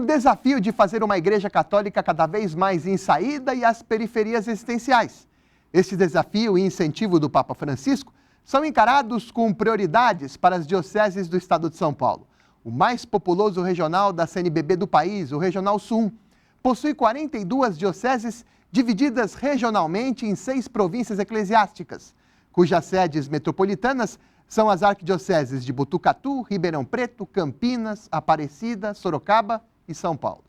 desafio de fazer uma igreja católica cada vez mais em saída e às periferias existenciais. Esse desafio e incentivo do Papa Francisco são encarados com prioridades para as dioceses do estado de São Paulo. O mais populoso regional da CNBB do país, o Regional Sul, possui 42 dioceses divididas regionalmente em 6 províncias eclesiásticas, cujas sedes metropolitanas são as arquidioceses de Botucatu, Ribeirão Preto, Campinas, Aparecida, Sorocaba e São Paulo.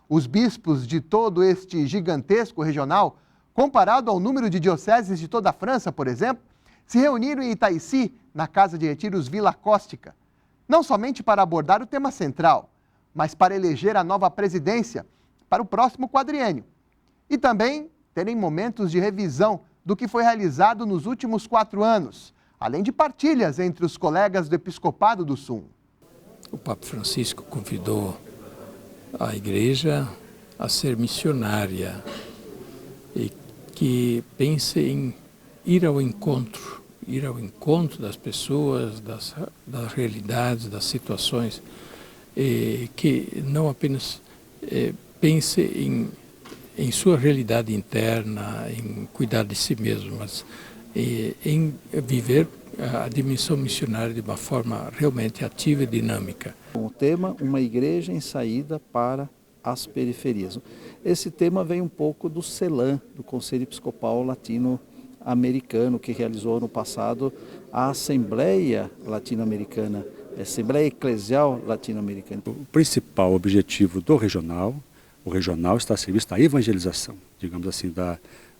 Os bispos de todo este gigantesco regional, comparado ao número de dioceses de toda a França, por exemplo, se reuniram em Itaici, na Casa de Retiros Vila Cóstica, não somente para abordar o tema central, mas para eleger a nova presidência para o próximo quadriênio. E também terem momentos de revisão do que foi realizado nos últimos 4 anos, além de partilhas entre os colegas do Episcopado do Sul. O Papa Francisco convidou a Igreja a ser missionária e que pense em ir ao encontro das pessoas, das realidades, das situações, que não apenas pense em sua realidade interna, em cuidar de si mesmo, mas em viver a dimensão missionária de uma forma realmente ativa e dinâmica. O tema, uma igreja em saída para as periferias. Esse tema vem um pouco do CELAM, do Conselho Episcopal Latino-Americano, que realizou no passado a Assembleia Latino-Americana, a Assembleia Eclesial Latino-Americana. O principal objetivo do regional, o regional está a serviço da evangelização, digamos assim,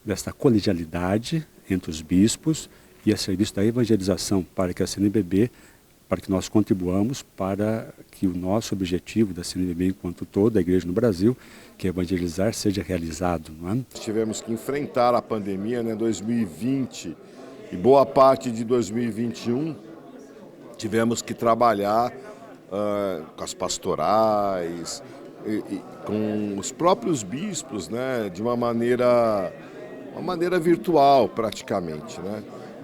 desta colegialidade entre os bispos e a serviço da evangelização para que a CNBB, para que nós contribuamos para que o nosso objetivo da CNBB enquanto toda a igreja no Brasil, que é evangelizar, seja realizado. Não é? Tivemos que enfrentar a pandemia, 2020 e boa parte de 2021, tivemos que trabalhar com as pastorais, com os próprios bispos, de uma maneira virtual praticamente,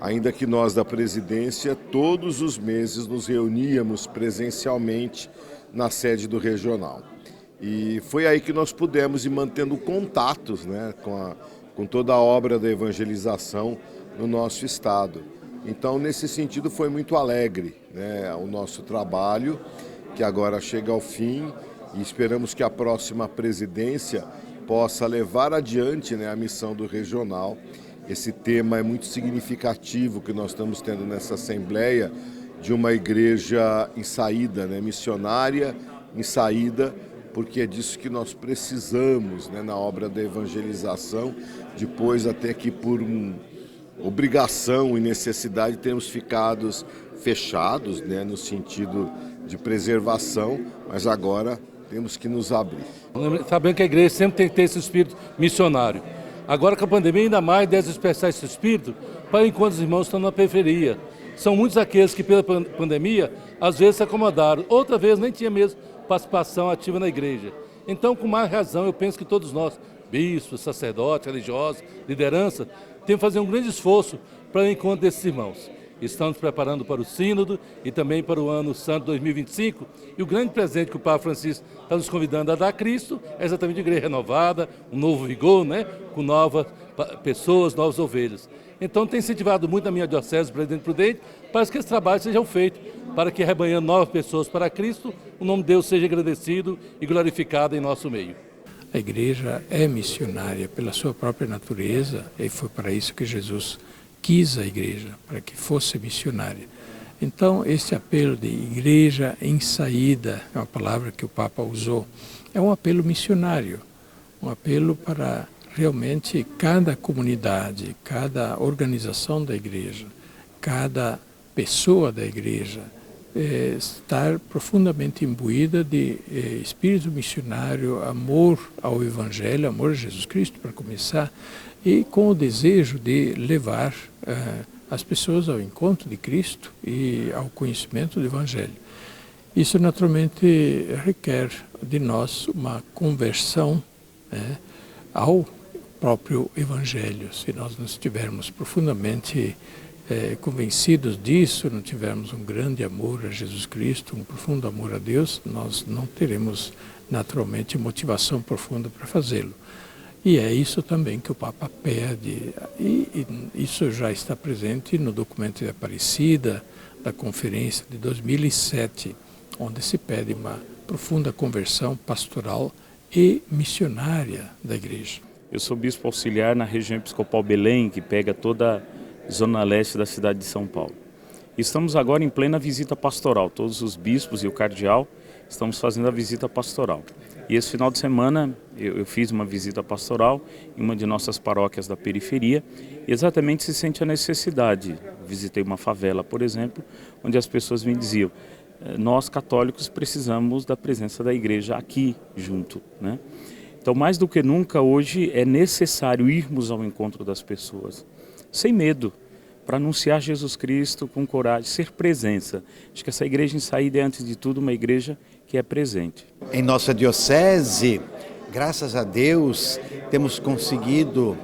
Ainda que nós da presidência todos os meses nos reuníamos presencialmente na sede do regional. E foi aí que nós pudemos ir mantendo contatos, com toda a obra da evangelização no nosso estado. Então, nesse sentido, foi muito alegre, o nosso trabalho, que agora chega ao fim, e esperamos que a próxima presidência possa levar adiante a missão do regional. Esse tema é muito significativo que nós estamos tendo nessa Assembleia de uma igreja em saída, missionária em saída, porque é disso que nós precisamos na obra da evangelização, depois até que por obrigação e necessidade temos ficado fechados no sentido de preservação, mas agora temos que nos abrir. Sabendo que a igreja sempre tem que ter esse espírito missionário. Agora com a pandemia ainda mais deve expressar esse espírito para enquanto os irmãos estão na periferia. São muitos aqueles que pela pandemia às vezes se acomodaram, outra vez nem tinha mesmo participação ativa na igreja. Então com mais razão eu penso que todos nós, bispos, sacerdotes, religiosos, liderança, temos que fazer um grande esforço para o encontro desses irmãos. Estamos preparando para o Sínodo e também para o Ano Santo 2025. E o grande presente que o Papa Francisco está nos convidando a dar a Cristo é exatamente a igreja renovada, um novo vigor, com novas pessoas, novas ovelhas. Então, tem incentivado muito a minha diocese, Presidente Prudente, para que esse trabalho seja feito, para que, arrebanhando novas pessoas para Cristo, o nome de Deus seja agradecido e glorificado em nosso meio. A igreja é missionária pela sua própria natureza e foi para isso que Jesus quis a igreja, para que fosse missionária. Então, esse apelo de igreja em saída, é uma palavra que o Papa usou, é um apelo missionário, um apelo para realmente cada comunidade, cada organização da igreja, cada pessoa da igreja estar profundamente imbuída de espírito missionário, amor ao Evangelho, amor a Jesus Cristo, para começar, e com o desejo de levar as pessoas ao encontro de Cristo e ao conhecimento do Evangelho. Isso naturalmente requer de nós uma conversão ao próprio Evangelho. Se nós não estivermos profundamente convencidos disso, não tivermos um grande amor a Jesus Cristo, um profundo amor a Deus, nós não teremos naturalmente motivação profunda para fazê-lo. E é isso também que o Papa pede, e isso já está presente no documento de Aparecida, da conferência de 2007, onde se pede uma profunda conversão pastoral e missionária da Igreja. Eu sou bispo auxiliar na região episcopal Belém, que pega toda a zona leste da cidade de São Paulo. Estamos agora em plena visita pastoral, todos os bispos e o cardeal estamos fazendo a visita pastoral. E esse final de semana eu fiz uma visita pastoral em uma de nossas paróquias da periferia e exatamente se sente a necessidade. Visitei uma favela, por exemplo, onde as pessoas me diziam: nós católicos precisamos da presença da igreja aqui junto, né? Então, mais do que nunca, hoje é necessário irmos ao encontro das pessoas, sem medo, para anunciar Jesus Cristo com coragem, ser presença. Acho que essa igreja em saída é, antes de tudo, uma igreja que é presente. Em nossa diocese, graças a Deus, temos conseguido,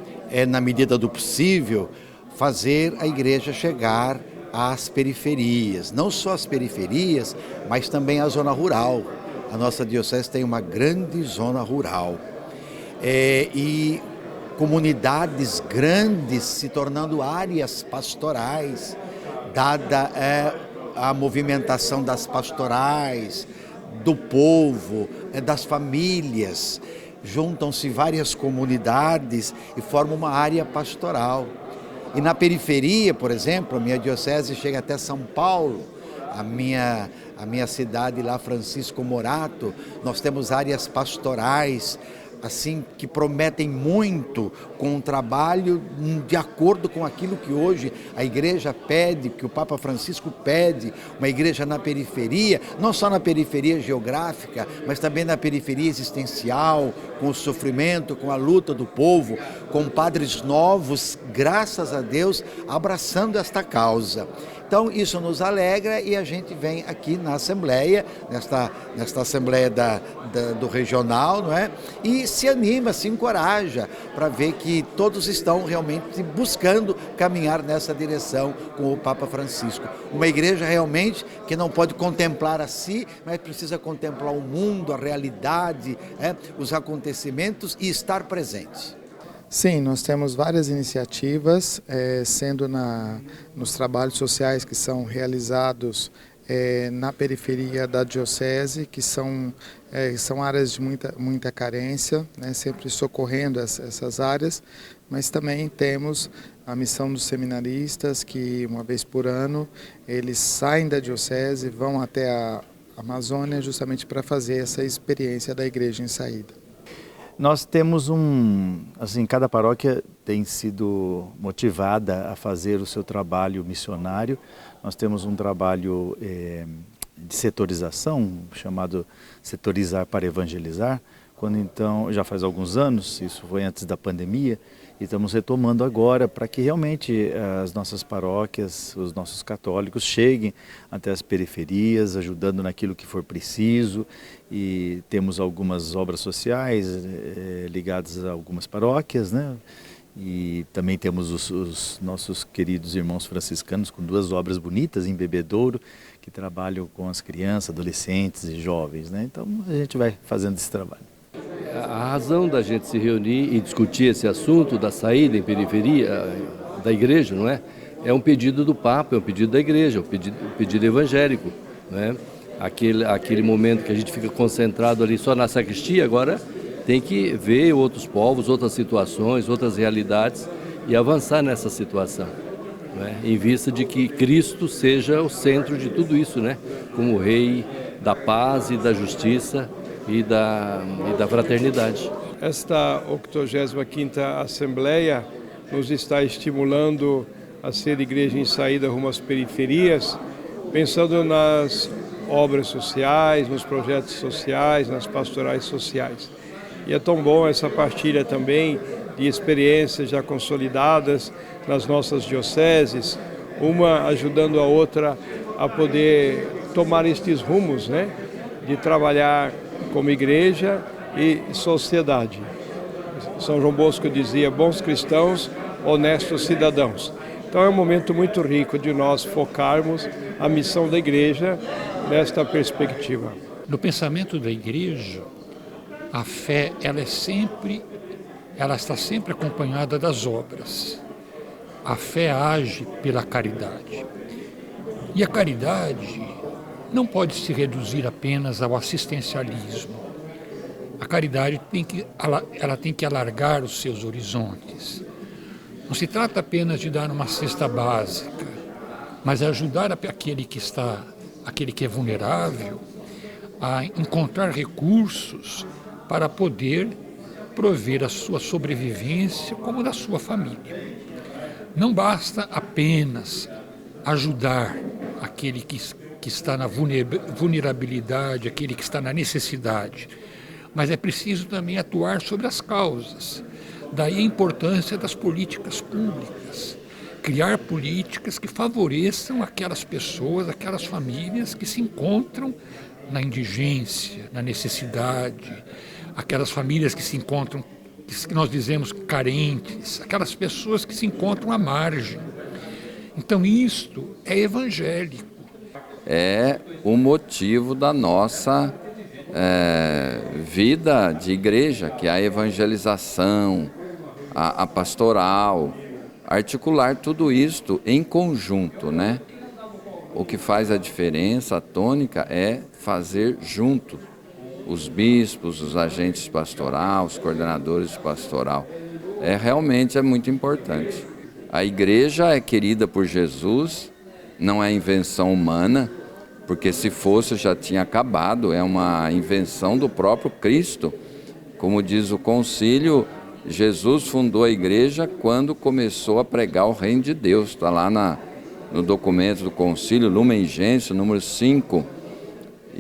na medida do possível, fazer a igreja chegar às periferias. Não só as periferias, mas também a zona rural. A nossa diocese tem uma grande zona rural. E comunidades grandes se tornando áreas pastorais, dada a movimentação das pastorais, do povo, das famílias. Juntam-se várias comunidades e formam uma área pastoral. E na periferia, por exemplo, a minha diocese chega até São Paulo, a minha cidade lá, Francisco Morato, nós temos áreas pastorais, assim, que prometem muito, com um trabalho de acordo com aquilo que hoje a igreja pede, que o Papa Francisco pede, uma igreja na periferia, não só na periferia geográfica, mas também na periferia existencial, com o sofrimento, com a luta do povo, com padres novos, graças a Deus, abraçando esta causa. Então, isso nos alegra e a gente vem aqui na Assembleia, nesta Assembleia do Regional, não é? E se anima, se encoraja para ver que todos estão realmente buscando caminhar nessa direção com o Papa Francisco. Uma igreja realmente que não pode contemplar a si, mas precisa contemplar o mundo, a realidade, os acontecimentos e estar presente. Sim, nós temos várias iniciativas, sendo nos trabalhos sociais que são realizados na periferia da diocese, que são áreas de muita carência, né, sempre socorrendo essas áreas, mas também temos a missão dos seminaristas, que uma vez por ano eles saem da diocese, vão até a Amazônia justamente para fazer essa experiência da igreja em saída. Nós temos cada paróquia tem sido motivada a fazer o seu trabalho missionário. Nós temos um trabalho de setorização, chamado Setorizar para Evangelizar, quando então, já faz alguns anos, isso foi antes da pandemia, e estamos retomando agora para que realmente as nossas paróquias, os nossos católicos cheguem até as periferias, ajudando naquilo que for preciso, e temos algumas obras sociais ligadas a algumas paróquias, né? E também temos os nossos queridos irmãos franciscanos com 2 obras bonitas em Bebedouro, que trabalham com as crianças, adolescentes e jovens, né? Então a gente vai fazendo esse trabalho. A razão da gente se reunir e discutir esse assunto da saída em periferia da igreja, não é? É um pedido do Papa, é um pedido da igreja, é um pedido evangélico, não é? Aquele momento que a gente fica concentrado ali só na sacristia, agora tem que ver outros povos, outras situações, outras realidades e avançar nessa situação, não é? Em vista de que Cristo seja o centro de tudo isso, né? Como o Rei da paz e da justiça e da fraternidade. Esta 85ª Assembleia nos está estimulando a ser igreja em saída rumo às periferias, pensando nas obras sociais, nos projetos sociais, nas pastorais sociais. E é tão bom essa partilha também de experiências já consolidadas nas nossas dioceses, uma ajudando a outra a poder tomar estes rumos, né, de trabalhar como igreja e sociedade. São João Bosco dizia: bons cristãos, honestos cidadãos. Então é um momento muito rico de nós focarmos a missão da igreja nesta perspectiva. No pensamento da igreja, a fé ela está sempre acompanhada das obras. A fé age pela caridade. E a caridade não pode se reduzir apenas ao assistencialismo. A caridade ela tem que alargar os seus horizontes. Não se trata apenas de dar uma cesta básica, mas ajudar aquele que é vulnerável a encontrar recursos para poder prover a sua sobrevivência como da sua família. Não basta apenas ajudar aquele que está na vulnerabilidade, aquele que está na necessidade, mas é preciso também atuar sobre as causas. Daí a importância das políticas públicas, criar políticas que favoreçam aquelas pessoas, aquelas famílias que se encontram na indigência, na necessidade, aquelas famílias que se encontram, que nós dizemos carentes, aquelas pessoas que se encontram à margem. Então isto é evangélico. É o motivo da nossa vida de igreja, que é a evangelização, a pastoral, articular tudo isto em conjunto, né? O que faz a diferença, a tônica, é fazer junto os bispos, os agentes pastoral, os coordenadores de pastoral. Realmente é muito importante. A igreja é querida por Jesus, não é invenção humana, porque se fosse já tinha acabado, é uma invenção do próprio Cristo. Como diz o concílio, Jesus fundou a igreja quando começou a pregar o reino de Deus. Está lá no documento do concílio, Lumen Gentium, número 5.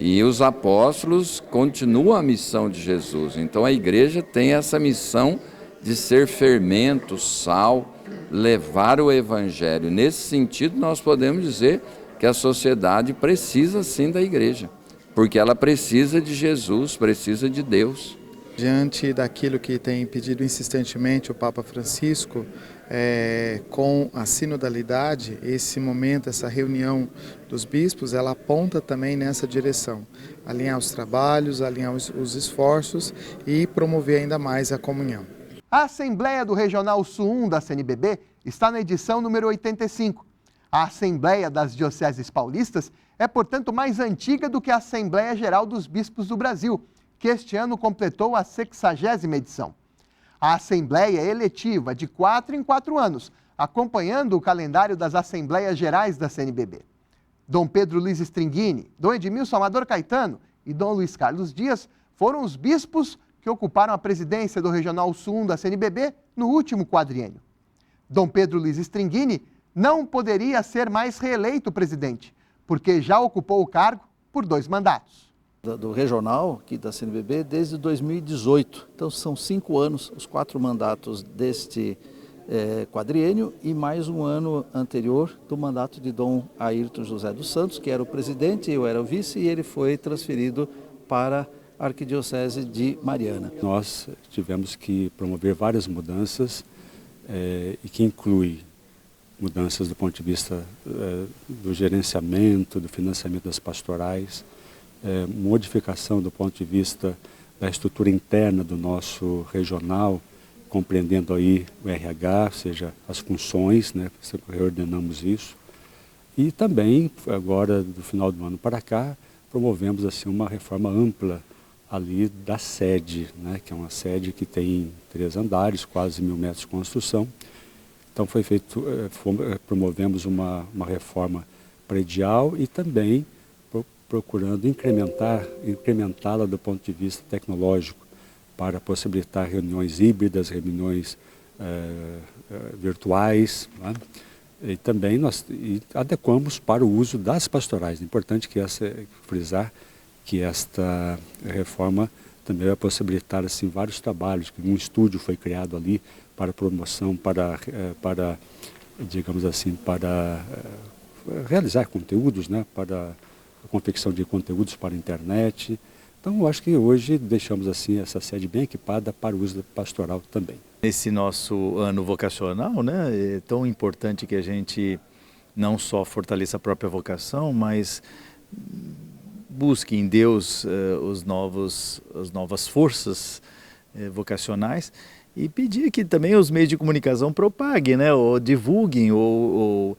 E os apóstolos continuam a missão de Jesus. Então a igreja tem essa missão de ser fermento, sal, levar o evangelho. Nesse sentido, nós podemos dizer que a sociedade precisa sim da igreja, porque ela precisa de Jesus, precisa de Deus. Diante daquilo que tem pedido insistentemente o Papa Francisco, com a sinodalidade, esse momento, essa reunião dos bispos, ela aponta também nessa direção. Alinhar os trabalhos, alinhar os esforços e promover ainda mais a comunhão. A Assembleia do Regional Sul 1 da CNBB está na edição número 85. A Assembleia das Dioceses Paulistas é, portanto, mais antiga do que a Assembleia Geral dos Bispos do Brasil, que este ano completou a 60ª edição. A Assembleia é eletiva de 4 em 4 anos, acompanhando o calendário das Assembleias Gerais da CNBB. Dom Pedro Luiz Stringini, Dom Edmilson Amador Caetano e Dom Luiz Carlos Dias foram os bispos que ocuparam a presidência do Regional Sul 1 da CNBB no último quadriênio. Dom Pedro Luiz Stringini não poderia ser mais reeleito presidente, porque já ocupou o cargo por 2 mandatos. Do regional, aqui da CNBB, desde 2018. Então são 5 anos, os 4 mandatos deste quadriênio e mais um ano anterior do mandato de Dom Ayrton José dos Santos, que era o presidente, eu era o vice, e ele foi transferido para a Arquidiocese de Mariana. Nós tivemos que promover várias mudanças e que inclui mudanças do ponto de vista do gerenciamento, do financiamento das pastorais, modificação do ponto de vista da estrutura interna do nosso regional, compreendendo aí o RH, ou seja, as funções, né, reordenamos isso. E também, agora, do final do ano para cá, promovemos assim, uma reforma ampla ali da sede, né, que é uma sede que tem 3 andares, quase 1.000 metros de construção. Então promovemos uma reforma predial e também procurando incrementá-la do ponto de vista tecnológico para possibilitar reuniões híbridas, reuniões virtuais, né? E também nós adequamos para o uso das pastorais. É importante frisar que esta reforma também vai possibilitar assim, vários trabalhos, que um estúdio foi criado ali para promoção, para digamos assim, para realizar conteúdos, né, para a confecção de conteúdos para a internet. Então, eu acho que hoje deixamos assim essa sede bem equipada para o uso pastoral também. Nesse nosso ano vocacional, né, é tão importante que a gente não só fortaleça a própria vocação, mas busque em Deus as novas forças vocacionais e pedir que também os meios de comunicação propaguem, né, ou divulguem, ou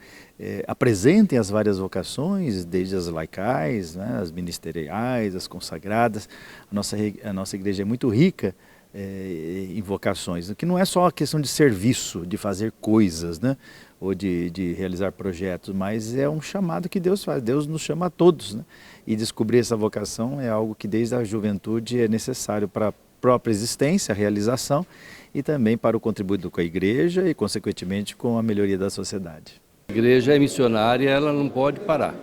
apresentem as várias vocações, desde as laicais, né, as ministeriais, as consagradas. A nossa igreja é muito rica em vocações, que não é só a questão de serviço, de fazer coisas, né, ou de realizar projetos, mas é um chamado que Deus faz. Deus nos chama a todos, né? E descobrir essa vocação é algo que desde a juventude é necessário para a própria existência, a realização, e também para o contributo com a igreja e, consequentemente, com a melhoria da sociedade. A igreja é missionária, ela não pode parar.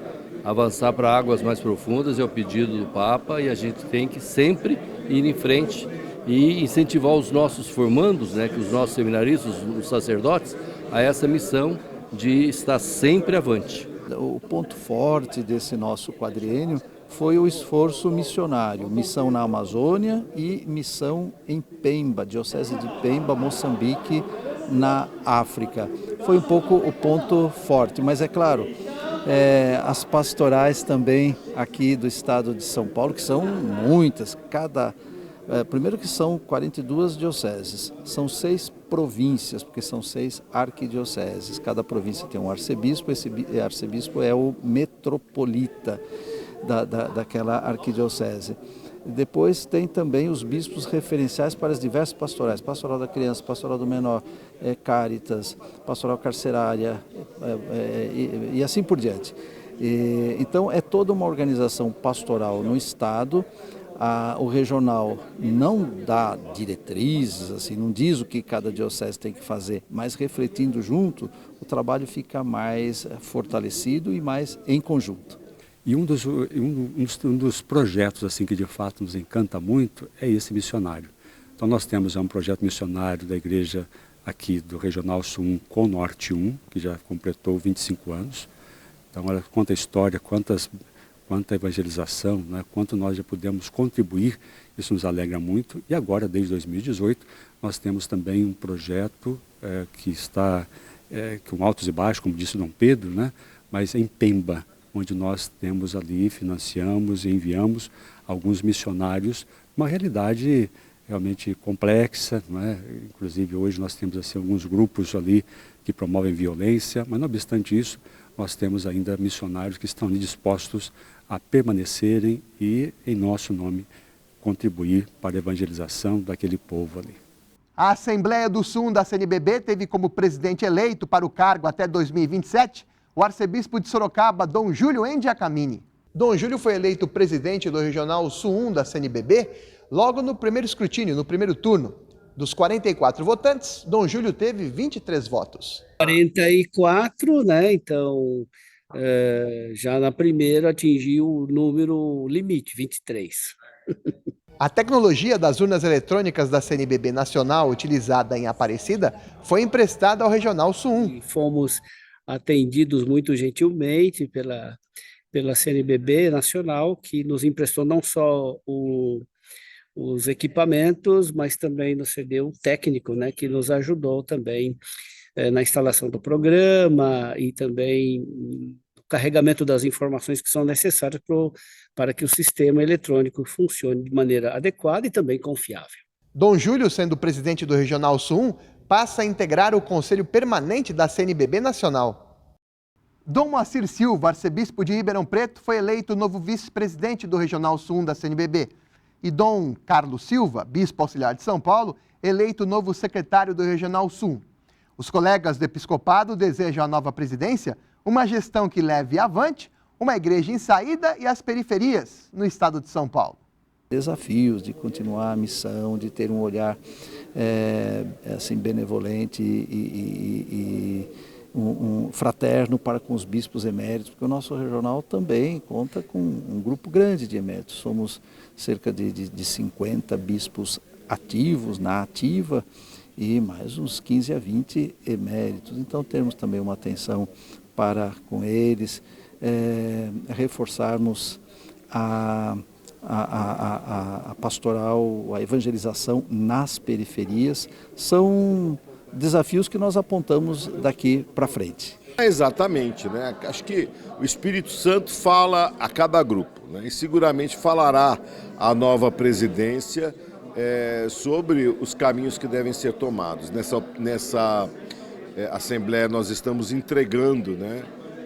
Avançar para águas mais profundas é o pedido do Papa, e a gente tem que sempre ir em frente e incentivar os nossos formandos, né, que os nossos seminaristas, os sacerdotes, a essa missão de estar sempre avante. O ponto forte desse nosso quadriênio foi o esforço missionário, missão na Amazônia e missão em Pemba, Diocese de Pemba, Moçambique, na África. Foi um pouco o ponto forte, mas é claro, as pastorais também aqui do estado de São Paulo, que são muitas, primeiro que são 42 dioceses, são 6 províncias, porque são 6 arquidioceses. Cada província tem um arcebispo, esse arcebispo é o metropolita daquela arquidiocese. Depois tem também os bispos referenciais para as diversas pastorais, pastoral da criança, pastoral do menor, Cáritas, pastoral carcerária e assim por diante. Então é toda uma organização pastoral no estado. O regional não dá diretrizes, assim, não diz o que cada diocese tem que fazer, mas refletindo junto, o trabalho fica mais fortalecido e mais em conjunto. E um dos projetos assim que de fato nos encanta muito é esse missionário. Então nós temos um projeto missionário da igreja aqui do Regional Sul 1 com Norte 1, que já completou 25 anos. Então olha quanta história, quanta evangelização, né? Quanto nós já pudemos contribuir, isso nos alegra muito. E agora, desde 2018, nós temos também um projeto que está com altos e baixos, como disse Dom Pedro, né? Mas em Pemba, onde nós temos ali, financiamos e enviamos alguns missionários, uma realidade realmente complexa, não é? Inclusive hoje nós temos assim, alguns grupos ali que promovem violência, mas não obstante isso, nós temos ainda missionários que estão ali dispostos a permanecerem e, em nosso nome, contribuir para a evangelização daquele povo ali. A Assembleia do Sul da CNBB teve como presidente eleito para o cargo até 2027 o arcebispo de Sorocaba, Dom Júlio Endiacamini. Dom Júlio foi eleito presidente do Regional Sul 1 da CNBB logo no primeiro escrutínio, no primeiro turno. Dos 44 votantes, Dom Júlio teve 23 votos. 44, né? Então, já na primeira atingiu o número limite, 23. A tecnologia das urnas eletrônicas da CNBB Nacional, utilizada em Aparecida, foi emprestada ao Regional Sul 1. Fomos atendidos muito gentilmente pela CNBB Nacional, que nos emprestou não só os equipamentos, mas também nos cedeu um técnico, né, que nos ajudou também na instalação do programa e também no carregamento das informações que são necessárias para que o sistema eletrônico funcione de maneira adequada e também confiável. Dom Júlio, sendo presidente do Regional Sul 1, passa a integrar o Conselho Permanente da CNBB Nacional. Dom Moacir Silva, arcebispo de Ribeirão Preto, foi eleito novo vice-presidente do Regional Sul 1 da CNBB. E Dom Carlos Silva, bispo auxiliar de São Paulo, eleito novo secretário do Regional Sul. Os colegas do episcopado desejam à nova presidência uma gestão que leve avante uma igreja em saída e as periferias no estado de São Paulo. Desafios de continuar a missão, de ter um olhar assim, benevolente e fraterno para com os bispos eméritos, porque o nosso regional também conta com um grupo grande de eméritos. Somos cerca de 50 bispos ativos, na ativa, e mais uns 15 a 20 eméritos. Então temos também uma atenção para com eles, reforçarmos a a pastoral, a evangelização nas periferias, são desafios que nós apontamos daqui para frente. Exatamente, né? Acho que o Espírito Santo fala a cada grupo, né? E seguramente falará à nova presidência sobre os caminhos que devem ser tomados. Nessa Assembleia nós estamos entregando, né,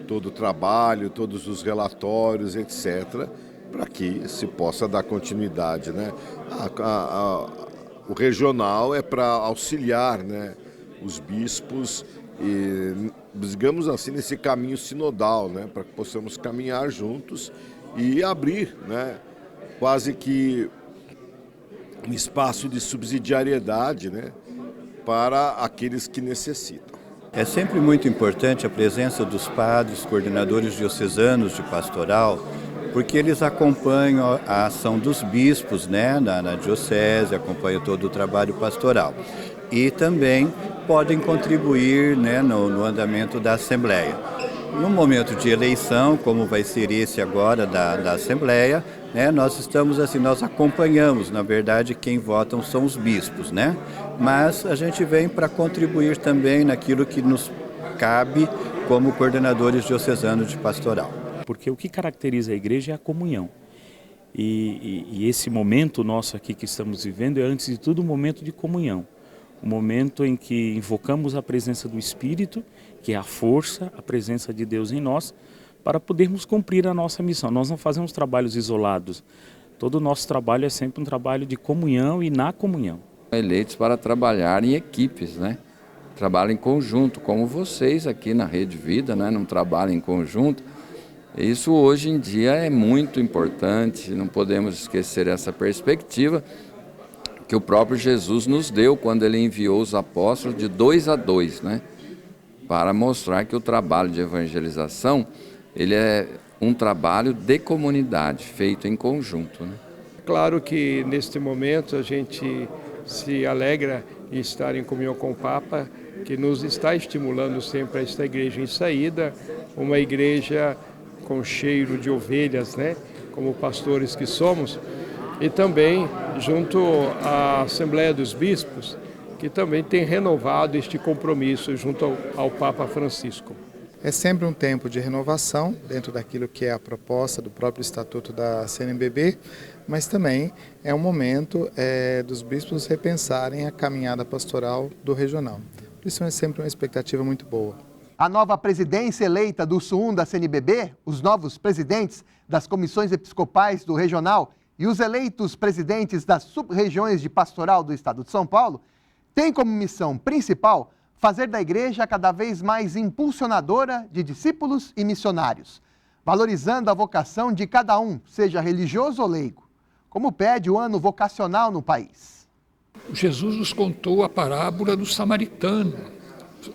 todo o trabalho, todos os relatórios, etc., para que se possa dar continuidade, né? O regional é para auxiliar, né, os bispos e, digamos assim, nesse caminho sinodal, né, para que possamos caminhar juntos e abrir, né, quase que um espaço de subsidiariedade, né, para aqueles que necessitam. É sempre muito importante a presença dos padres, coordenadores diocesanos de pastoral, porque eles acompanham a ação dos bispos, né, na diocese, acompanham todo o trabalho pastoral. E também podem contribuir, né, no andamento da Assembleia. No momento de eleição, como vai ser esse agora da Assembleia, né, nós acompanhamos, na verdade, quem votam são os bispos, né? Mas a gente vem para contribuir também naquilo que nos cabe como coordenadores diocesanos de pastoral. Porque o que caracteriza a igreja é a comunhão. E esse momento nosso aqui que estamos vivendo é, antes de tudo, um momento de comunhão. Um momento em que invocamos a presença do Espírito, que é a força, a presença de Deus em nós, para podermos cumprir a nossa missão. Nós não fazemos trabalhos isolados. Todo o nosso trabalho é sempre um trabalho de comunhão e na comunhão. Eleitos para trabalhar em equipes, né? Trabalham em conjunto, como vocês aqui na Rede Vida, né? Não trabalham em conjunto. Isso hoje em dia é muito importante, não podemos esquecer essa perspectiva que o próprio Jesus nos deu quando ele enviou os apóstolos de 2 a 2, né? Para mostrar que o trabalho de evangelização, ele é um trabalho de comunidade, feito em conjunto, né? Claro que neste momento a gente se alegra em estar em comunhão com o Papa, que nos está estimulando sempre a esta igreja em saída, uma igreja com cheiro de ovelhas, né? Como pastores que somos, e também junto à Assembleia dos Bispos, que também tem renovado este compromisso junto ao Papa Francisco. É sempre um tempo de renovação dentro daquilo que é a proposta do próprio Estatuto da CNBB, mas também é um momento dos bispos repensarem a caminhada pastoral do regional. Por isso é sempre uma expectativa muito boa. A nova presidência eleita do SUN da CNBB, os novos presidentes das comissões episcopais do regional e os eleitos presidentes das sub-regiões de pastoral do estado de São Paulo têm como missão principal fazer da igreja cada vez mais impulsionadora de discípulos e missionários, valorizando a vocação de cada um, seja religioso ou leigo, como pede o ano vocacional no país. Jesus nos contou a parábola do samaritano.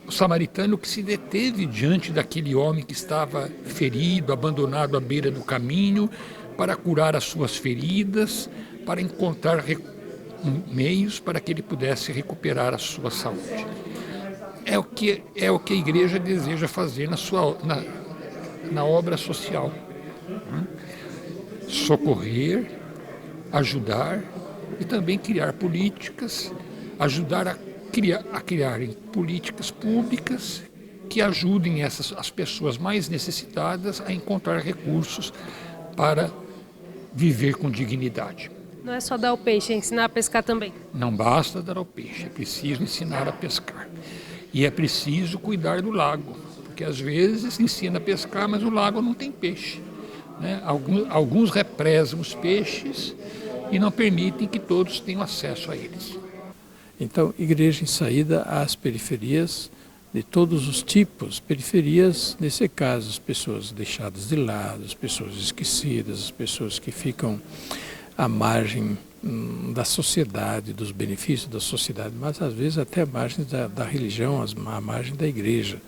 O samaritano que se deteve diante daquele homem que estava ferido, abandonado à beira do caminho, para curar as suas feridas, para encontrar meios para que ele pudesse recuperar a sua saúde. É o que a igreja deseja fazer na obra social. Socorrer, ajudar e também criar políticas, ajudar a criarem políticas públicas que ajudem as pessoas mais necessitadas a encontrar recursos para viver com dignidade. Não é só dar o peixe, é ensinar a pescar também. Não basta dar o peixe, é preciso ensinar a pescar. E é preciso cuidar do lago, porque às vezes ensina a pescar, mas o lago não tem peixe, né? Alguns represam os peixes e não permitem que todos tenham acesso a eles. Então, igreja em saída às periferias de todos os tipos. Periferias, nesse caso, as pessoas deixadas de lado, as pessoas esquecidas, as pessoas que ficam à margem da sociedade, dos benefícios da sociedade, mas às vezes até à margem da religião, à margem da igreja.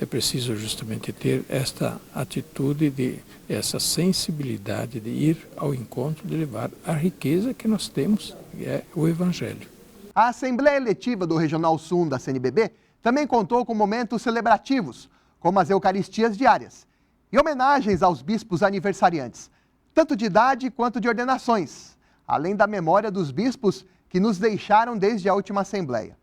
É preciso justamente ter esta atitude, essa sensibilidade de ir ao encontro, de levar a riqueza que nós temos, que é o Evangelho. A Assembleia Eletiva do Regional SUN da CNBB também contou com momentos celebrativos, como as Eucaristias diárias, e homenagens aos bispos aniversariantes. tanto de idade quanto de ordenações, além da memória dos bispos que nos deixaram desde a última Assembleia.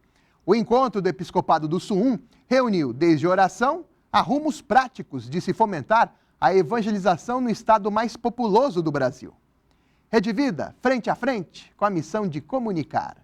O encontro do Episcopado do Sul reuniu desde oração a rumos práticos de se fomentar a evangelização no estado mais populoso do Brasil. Rede Vida, frente a frente, com a missão de comunicar.